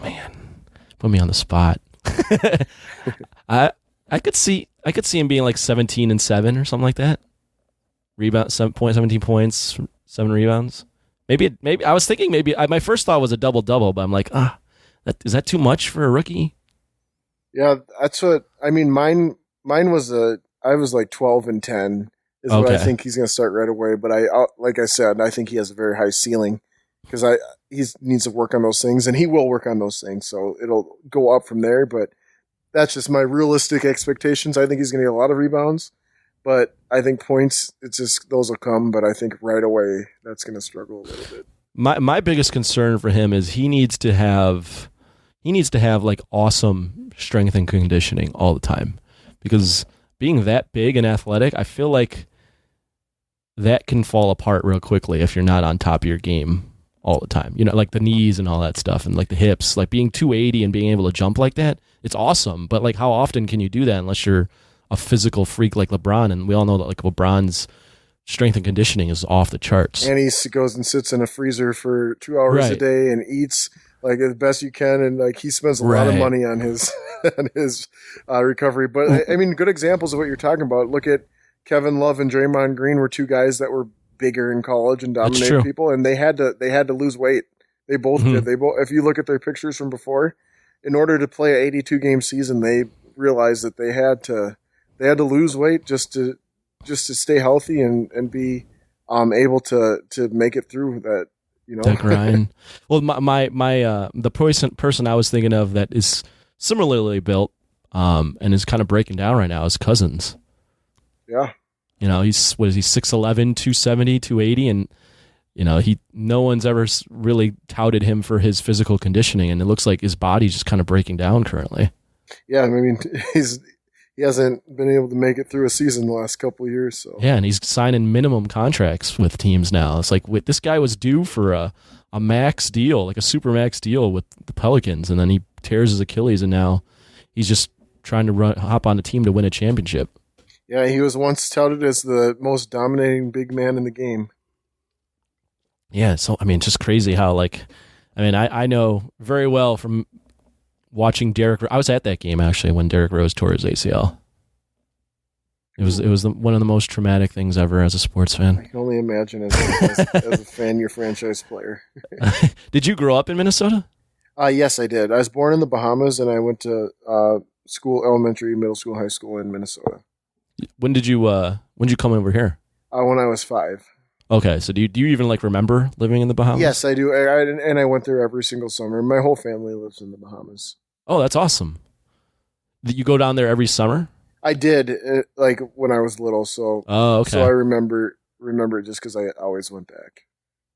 Man, put me on the spot. I could see him being like 17 and 7 or something like that. 17 points, 7 rebounds. Maybe I was thinking my first thought was a double-double, but I'm like, is that too much for a rookie? Yeah, that's what I mean. Mine was I was like 12 and 10 is what I think he's going to start right away. But like I said, I think he has a very high ceiling, because he needs to work on those things, and he will work on those things. So it'll go up from there. But that's just my realistic expectations. I think he's going to get a lot of rebounds, but I think points, it's just those will come. But I think right away that's going to struggle a little bit. My biggest concern for him is he needs to have like awesome strength and conditioning all the time, because being that big and athletic, I feel like that can fall apart real quickly if you're not on top of your game all the time. Like the knees and all that stuff, and like the hips, like being 280 and being able to jump like that, it's awesome. But like, how often can you do that unless you're a physical freak like LeBron? And we all know that like LeBron's strength and conditioning is off the charts. And he goes and sits in a freezer for 2 hours a day and eats like as best you can, and like he spends a lot of money on his recovery. But I mean, good examples of what you're talking about. Look at Kevin Love and Draymond Green were two guys that were bigger in college and dominated people, and they had to lose weight. They both did. They both. If you look at their pictures from before, in order to play an 82 game season, they realized that they had to lose weight just to stay healthy and be able to make it through that. That grind. Well, the person I was thinking of that is similarly built and is kind of breaking down right now is Cousins. Yeah. He's 6'11", 270, 280, and no one's ever really touted him for his physical conditioning, and it looks like his body's just kind of breaking down currently. Yeah, I mean, he hasn't been able to make it through a season the last couple of years. So yeah, and he's signing minimum contracts with teams now. It's like this guy was due for a max deal, like a super max deal with the Pelicans, and then he tears his Achilles, and now he's just trying to hop on a team to win a championship. Yeah, he was once touted as the most dominating big man in the game. Yeah, so I mean, just crazy how I know very well from watching Derrick. I was at that game actually when Derrick Rose tore his ACL. It was one of the most traumatic things ever as a sports fan. I can only imagine as a fan, your franchise player. Did you grow up in Minnesota? Yes, I did. I was born in the Bahamas, and I went to school, elementary, middle school, high school in Minnesota. When did you come over here? When I was 5. Okay, so do you even like remember living in the Bahamas? Yes, I do. And I went there every single summer. My whole family lives in the Bahamas. Oh, that's awesome. You go down there every summer? I did, like when I was little. So, Oh, okay. So I remember it just because I always went back.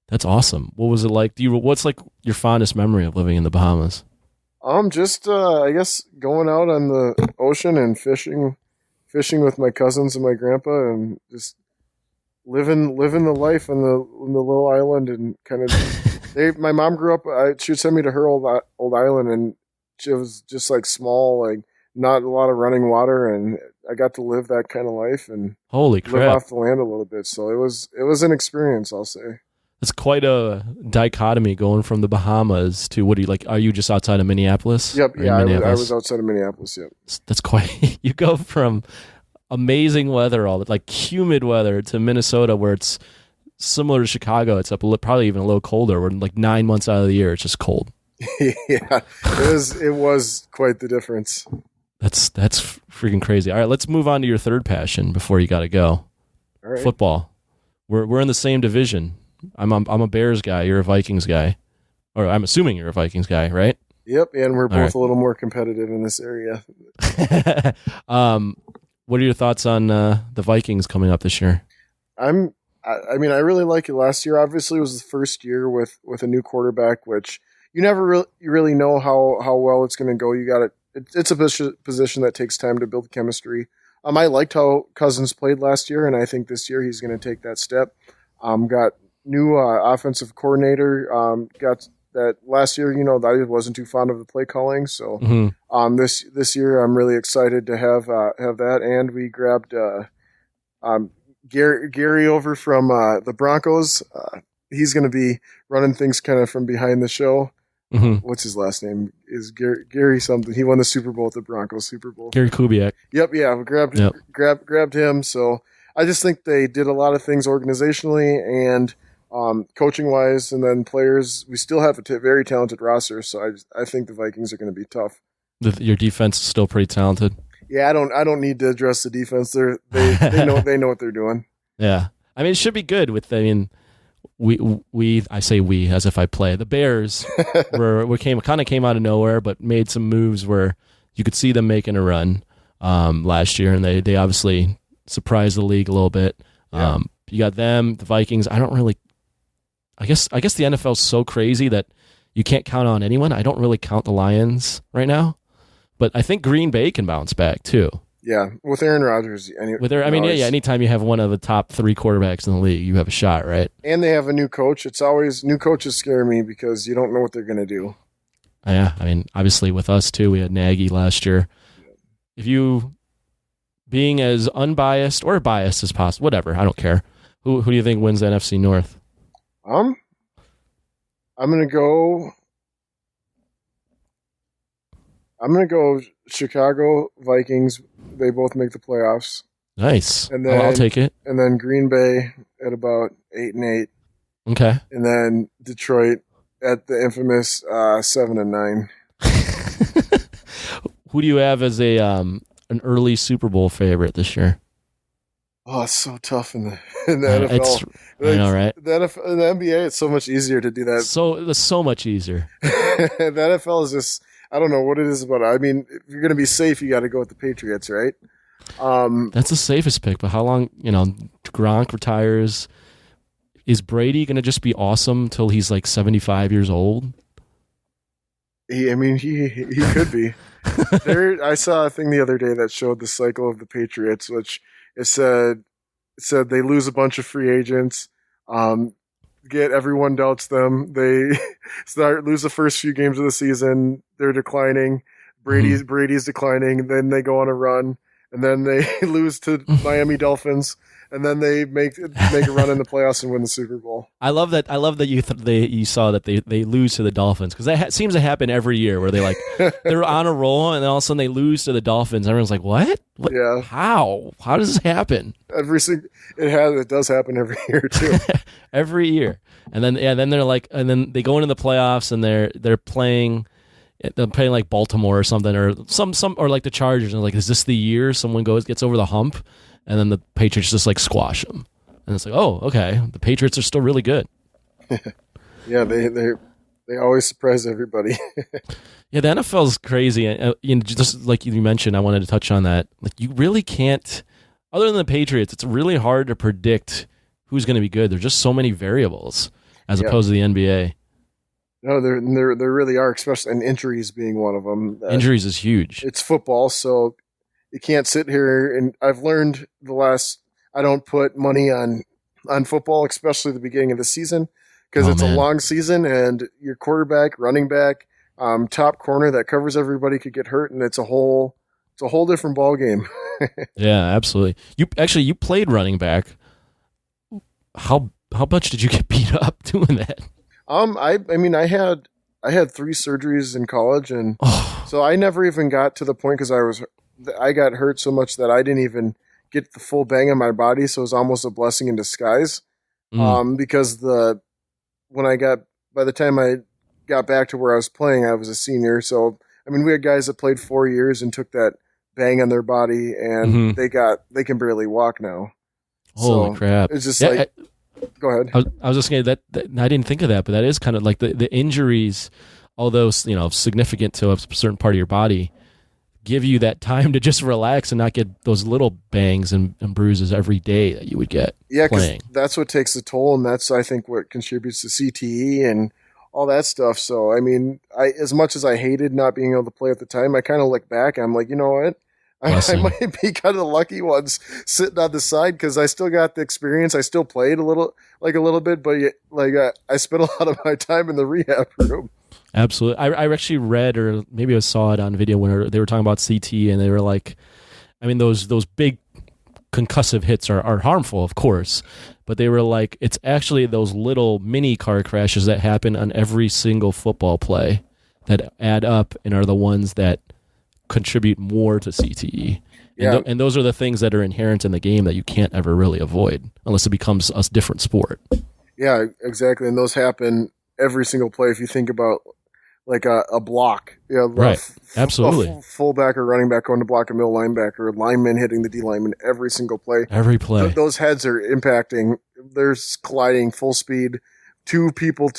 That's awesome. What was it like? What's like your fondest memory of living in the Bahamas? Just I guess going out on the ocean and fishing with my cousins and my grandpa, and just living the life on the little island, and kind of. My mom grew up. She would send me to her old island, and it was just like small, like not a lot of running water, and I got to live that kind of life and Holy crap. live off the land a little bit. So it was an experience, I'll say. It's quite a dichotomy going from the Bahamas to what do you like? Are you just outside of Minneapolis? Yep. Yeah, I was outside of Minneapolis. Yep. That's quite. You go from amazing weather, like humid weather, to Minnesota, where it's similar to Chicago. It's probably even a little colder. Where like 9 months out of the year, it's just cold. Yeah, it was quite the difference. That's freaking crazy. All right, let's move on to your third passion before you got to go. All right. Football. We're in the same division. I'm a Bears guy. You're a Vikings guy, or I'm assuming you're a Vikings guy, right? Yep, and we're both a little more competitive in this area. What are your thoughts on the Vikings coming up this year? I mean, I really like it. Last year, obviously, was the first year with a new quarterback, which you never really know how well it's going to go. You got it. It's a position that takes time to build chemistry. I liked how Cousins played last year, and I think this year he's going to take that step. Got new offensive coordinator. Got that last year. I wasn't too fond of the play calling, so this year I'm really excited to have that. And we grabbed Gary over from the Broncos. He's going to be running things kind of from behind the show. Mm-hmm. What's his last name? Is Gary something? He won the Super Bowl at the Broncos Super Bowl. Gary Kubiak. Yep, yeah, we grabbed him. So I just think they did a lot of things organizationally and coaching wise, and then players. We still have a very talented roster, so I think the Vikings are going to be tough. Your defense is still pretty talented. Yeah, I don't need to address the defense. They know what they're doing. Yeah, I mean it should be good. I say we as if I play. The Bears came out of nowhere, but made some moves where you could see them making a run last year, and they obviously surprised the league a little bit. Yeah. You got them, the Vikings. I guess the NFL is so crazy that you can't count on anyone. I don't really count the Lions right now, but I think Green Bay can bounce back too. Yeah, with Aaron Rodgers. Anytime you have one of the top 3 quarterbacks in the league, you have a shot, right? And they have a new coach. It's always new coaches scare me because you don't know what they're going to do. Yeah, I mean, obviously with us too, we had Nagy last year. If you being as unbiased or biased as possible, whatever, I don't care. Who do you think wins the NFC North? I'm going to go. I'm going to go Chicago Vikings. They both make the playoffs. Nice. And then I'll take it. And then Green Bay at about 8-8. Okay. And then Detroit at the infamous 7-9. Who do you have as an early Super Bowl favorite this year? Oh, it's so tough in the NFL. I know, right? In the NBA, it's so much easier to do that. It's so much easier. The NFL is just, I don't know what it is about it. I mean, if you're going to be safe, you got to go with the Patriots, right? That's the safest pick, but how long, Gronk retires. Is Brady going to just be awesome till he's like 75 years old? He could be. I saw a thing the other day that showed the cycle of the Patriots, which it said they lose a bunch of free agents. Everyone doubts them. They lose the first few games of the season. They're declining. Brady's declining. Then they go on a run, and then they lose to Miami Dolphins, and then they make a run in the playoffs and win the Super Bowl. I love that. You saw that they lose to the Dolphins, because that seems to happen every year where they're on a roll and then all of a sudden they lose to the Dolphins. Everyone's like, "What? Yeah. How does this happen?" It does happen every year too. Every year, and then they're like, and then they go into the playoffs and they're playing like Baltimore or something, or some or like the Chargers, and like, is this the year someone gets over the hump? And then the Patriots just like squash them. And it's like, oh, okay, the Patriots are still really good. Yeah, they always surprise everybody. Yeah, the NFL is crazy. Just like you mentioned, I wanted to touch on that. Like, you really can't, other than the Patriots, it's really hard to predict who's going to be good. There's just so many variables as opposed to the NBA. No, there really are, especially, and injuries being one of them. Injuries is huge. It's football, so you can't sit here. And I've learned I don't put money on football, especially the beginning of the season, because it's a long season, and your quarterback, running back, top corner that covers everybody could get hurt, and it's a whole different ball game. Yeah, absolutely. You played running back. How much did you get beat up doing that? I mean, I had 3 surgeries in college, and so I never even got to the point because I got hurt so much that I didn't even get the full bang on my body. So it was almost a blessing in disguise. Because by the time I got back to where I was playing, I was a senior. So I mean, we had guys that played 4 years and took that bang on their body, and they can barely walk now. Holy crap! It's just go ahead. I was just saying that I didn't think of that, but that is kind of like the injuries, although significant to a certain part of your body, give you that time to just relax and not get those little bangs and bruises every day that you would get. Yeah, because that's what takes a toll, and that's, I think, what contributes to CTE and all that stuff. So, I mean, as much as I hated not being able to play at the time, I kind of look back. I'm like, you know what? I might be kind of the lucky ones sitting on the side because I still got the experience. I still played a little bit, but I spent a lot of my time in the rehab room. Absolutely. I actually read, or maybe I saw it on video when they were talking about CT, and they were like, I mean, those big concussive hits are harmful, of course, but they were like, it's actually those little mini car crashes that happen on every single football play that add up and are the ones that contribute more to CTE. Yeah. And those are the things that are inherent in the game that you can't ever really avoid unless it becomes a different sport. Yeah, exactly. And those happen every single play. If you think about like a block, right? Absolutely. A fullback or running back going to block a middle linebacker, lineman hitting the D lineman every single play. Every play. Those heads are impacting. They're colliding full speed. Two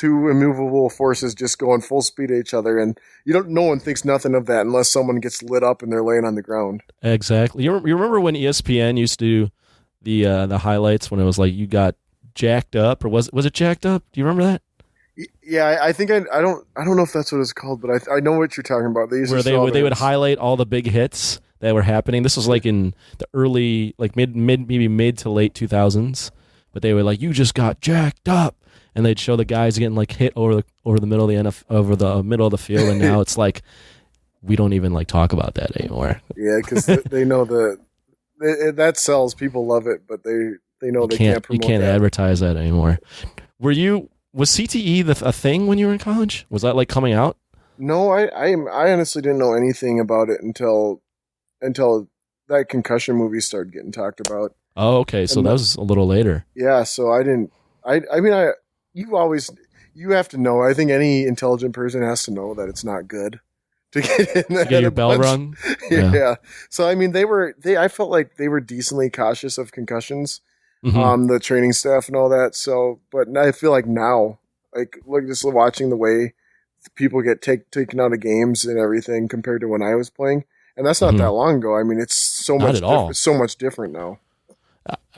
immovable forces just going full speed at each other, and no one thinks nothing of that unless someone gets lit up and they're laying on the ground. Exactly. You remember when ESPN used to do the highlights when it was like you got jacked up, or was it jacked up? Do you remember that? Yeah, I think I don't know if that's what it's called, but I know what you're talking about. They would highlight all the big hits that were happening. This was like in the early, like mid to late 2000s, but they were like, you just got jacked up. And they'd show the guys getting like hit over the middle of the field, and now it's like we don't even like talk about that anymore. Yeah, because they know that sells. People love it, but they know they can't promote. You can't advertise that anymore. Was CTE a thing when you were in college? Was that like coming out? No, I honestly didn't know anything about it until that concussion movie started getting talked about. Oh, okay, so that was a little later. Yeah, so I didn't. You have to know. I think any intelligent person has to know that it's not good to get your bell rung. Yeah. So I mean, I felt like they were decently cautious of concussions, the training staff and all that. So, but I feel like now, like just watching the way people get taken out of games and everything compared to when I was playing, and that's not that long ago. I mean, it's so much. It's so much different now.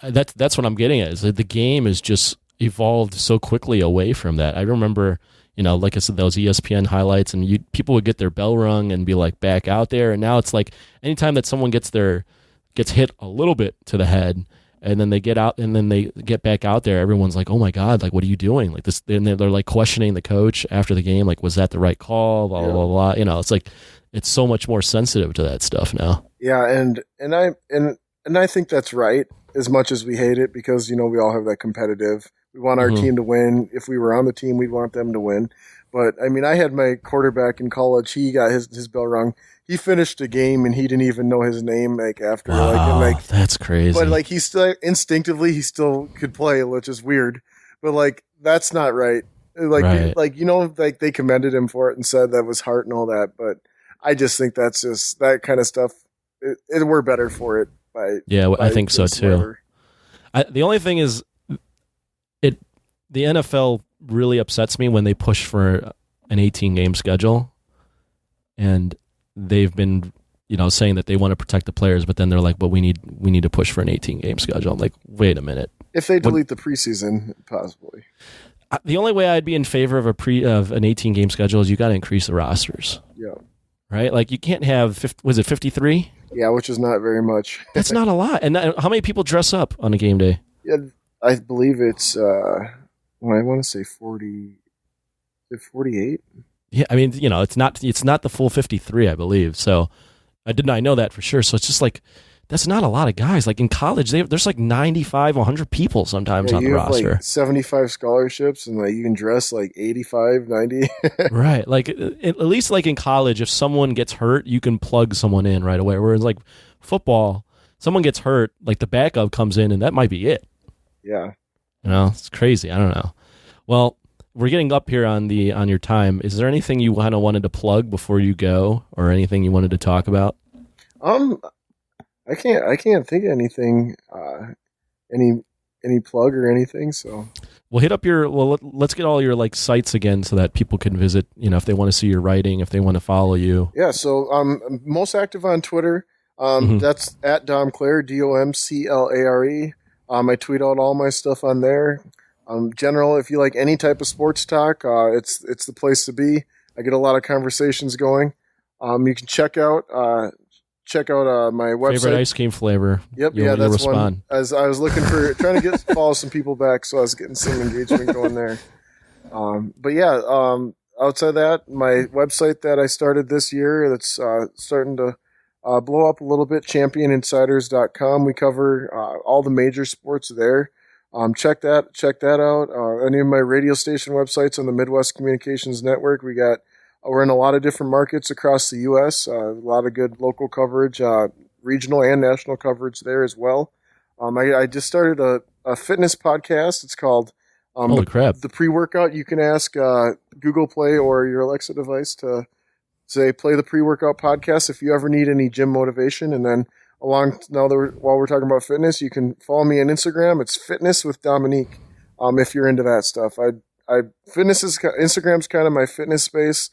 That's what I'm getting at. Is that the game is just evolved so quickly away from that. I remember, like I said, those ESPN highlights, and people would get their bell rung and be like back out there. And now it's like anytime that someone gets hit a little bit to the head, and then they get out and then they get back out there, everyone's like, "Oh my God, like what are you doing?" Like this, and they're like questioning the coach after the game, like, "Was that the right call?" Blah blah blah. It's like it's so much more sensitive to that stuff now. Yeah, and I think that's right. As much as we hate it, because we all have that competitive. We want our team to win. If we were on the team, we'd want them to win. But I mean, I had my quarterback in college. He got his bell rung. He finished a game and he didn't even know his name. Like after, that's crazy. But like he still instinctively could play, which is weird. But like that's not right. Like they commended him for it and said that was heart and all that. But I just think that's just that kind of stuff. We're better for it. I think so too. The only thing is, the NFL really upsets me when they push for an 18-game schedule, and they've been, saying that they want to protect the players, but then they're like, "But we need to push for an 18-game schedule." I'm like, wait a minute. If they delete the preseason, possibly. The only way I'd be in favor of an 18-game schedule is you got to increase the rosters. Yeah. Right? Like you can't have, was it 53? Yeah, which is not very much. That's not a lot. And how many people dress up on a game day? Yeah, I believe it's, I want to say 40, 48? Yeah, I mean, it's not the full 53, I believe. So I know that for sure. So it's just like, that's not a lot of guys. Like in college, there's like 95, 100 people sometimes on the roster. Like 75 scholarships, and like you can dress like 85, 90. Right. Like at least like in college, if someone gets hurt, you can plug someone in right away. Whereas like football, someone gets hurt, like the backup comes in, and that might be it. Yeah. It's crazy. I don't know. Well, we're getting up here on your time. Is there anything you kind of wanted to plug before you go, or anything you wanted to talk about? I can't think of anything, any plug or anything. So we'll hit up let's get all your like sites again so that people can visit, if they want to see your writing, if they want to follow you. Yeah. So I'm most active on Twitter. That's at Dom Clare, DOMCLARE. I tweet out all my stuff on there. General, if you like any type of sports talk, it's the place to be. I get a lot of conversations going. You can check out my website. Favorite ice cream flavor. Yep, that's respond. One. As I was looking for, trying to follow some people back, so I was getting some engagement going there. Outside that, my website that I started this year that's starting to blow up a little bit, championinsiders.com. We cover all the major sports there. Check that out. Any of my radio station websites on the Midwest Communications Network. We're in a lot of different markets across the U.S., a lot of good local coverage, regional and national coverage there as well. I just started a fitness podcast. It's called Holy crap. The Pre-Workout. You can ask Google Play or your Alexa device to say, play the Pre-Workout podcast if you ever need any gym motivation. And then while we're talking about fitness, you can follow me on Instagram. It's Fitness with Dominique if you're into that stuff. Instagram's kind of my fitness space.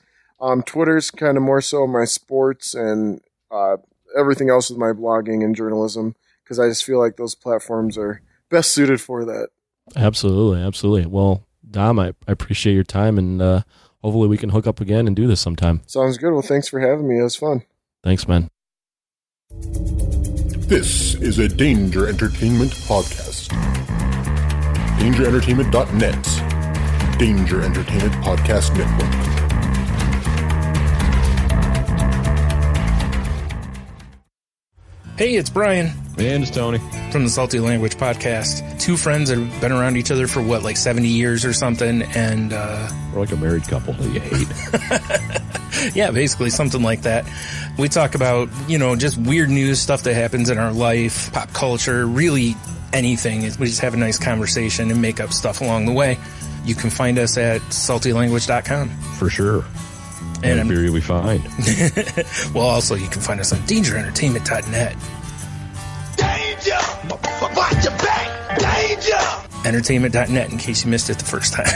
Twitter's kind of more so my sports, and everything else with my blogging and journalism, because I just feel like those platforms are best suited for that. Absolutely. Well, Dom, I appreciate your time, and hopefully we can hook up again and do this sometime. Sounds good. Well, thanks for having me. It was fun. Thanks, man. This is a Danger Entertainment podcast. DangerEntertainment.net. Danger Entertainment Podcast Network. Hey, it's Brian. And it's Tony. From the Salty Language Podcast. Two friends that have been around each other for, 70 years or something, and... We're like a married couple that you hate. Yeah, basically, something like that. We talk about, just weird news, stuff that happens in our life, pop culture, really anything. We just have a nice conversation and make up stuff along the way. You can find us at saltylanguage.com. For sure. And beer you'll be fine. Well, also, you can find us on dangerentertainment.net. Danger! Watch your back! Danger! Entertainment.net, in case you missed it the first time.